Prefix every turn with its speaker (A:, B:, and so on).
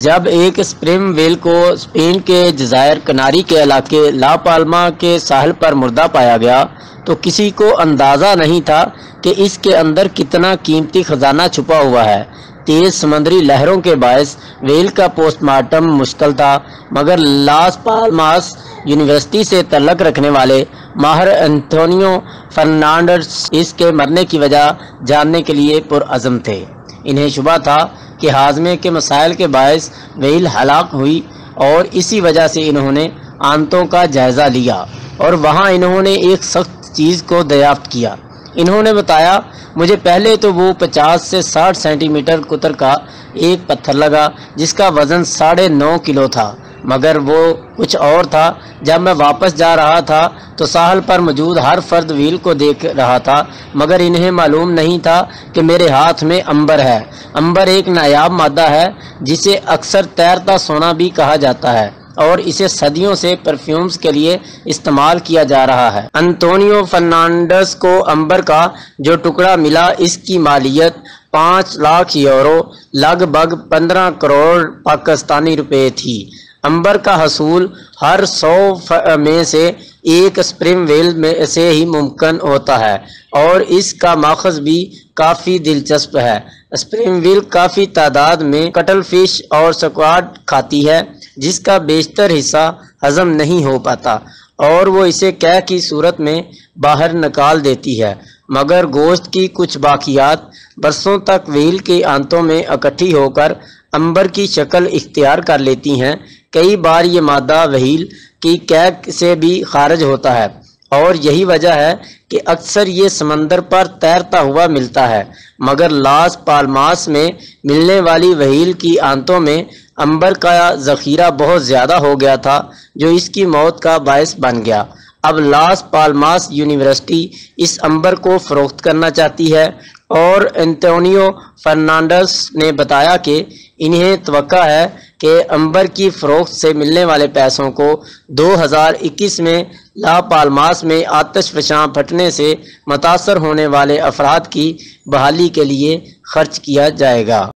A: जब एक sperm whale को स्पेन के जज़ायर कनारी के इलाके ला पाल्मा के साहिल पर मुर्दा पाया गया तो किसी को अंदाज़ा नहीं था कि इसके अंदर कितना कीमती खजाना छुपा हुआ है। तेज़ समुद्री लहरों के बायस व्हेल का पोस्टमार्टम मुश्किल था, मगर लास पाल्मास यूनिवर्सिटी से तल्लुक़ रखने वाले माहिर एंटोनियो फर्नांडस इसके मरने की वजह जानने के लिए पुरअज़म थे। इन्हें शुबा था कि हाजमे के मसाइल के बायस व्हेल हलाक हुई और इसी वजह से इन्होंने आंतों का जायज़ा लिया और वहाँ इन्होंने एक सख्त चीज़ को दरियाफ्त किया। इन्होंने बताया, मुझे पहले तो वो 50 से 60 सेंटीमीटर कुतर का एक पत्थर लगा जिसका वज़न 9.5 किलो था, मगर वो कुछ और था। जब मैं वापस जा रहा था तो साहल पर मौजूद हर फर्द व्हील को देख रहा था, मगर इन्हें मालूम नहीं था कि मेरे हाथ में अंबर है। अंबर एक नायाब मादा है जिसे अक्सर तैरता सोना भी कहा जाता है और इसे सदियों से परफ्यूम्स के लिए इस्तेमाल किया जा रहा है। एंटोनियो फर्नांडस को अंबर का जो टुकड़ा मिला इसकी मालियत 5 लाख यूरो लगभग 15 करोड़ पाकिस्तानी रुपए थी। अंबर का हसूल हर 100 में से एक स्पर्म व्हेल में से ही मुमकिन होता है और इसका माखज़ भी काफ़ी दिलचस्प है। स्पर्म व्हेल काफ़ी तादाद में कटल फिश और स्क्वाड खाती है जिसका बेशतर हिस्सा हजम नहीं हो पाता और वो इसे कैद की सूरत में बाहर निकाल देती है, मगर गोश्त की कुछ बाकियात बरसों तक व्हेल के आंतों में इकट्ठी होकर अंबर की शक्ल इख्तियार कर लेती हैं। कई बार ये मादा व्हेल की कैद से भी खारिज होता है और यही वजह है कि अक्सर ये समंदर पर तैरता हुआ मिलता है, मगर लास पाल्मास में मिलने वाली व्हेल की आंतों में अंबर का ज़ख़ीरा बहुत ज़्यादा हो गया था जो इसकी मौत का बायस बन गया। अब लास पाल्मास यूनिवर्सिटी इस अंबर को फ़रोख्त करना चाहती है और एंटोनियो फर्नांडस ने बताया कि इन्हें तवक्का है कि अंबर की फ़रोख्त से मिलने वाले पैसों को 2021 में ला पाल्मास में आतिश फ़शां फटने से मुतासर होने वाले अफराद की बहाली के लिए खर्च किया जाएगा।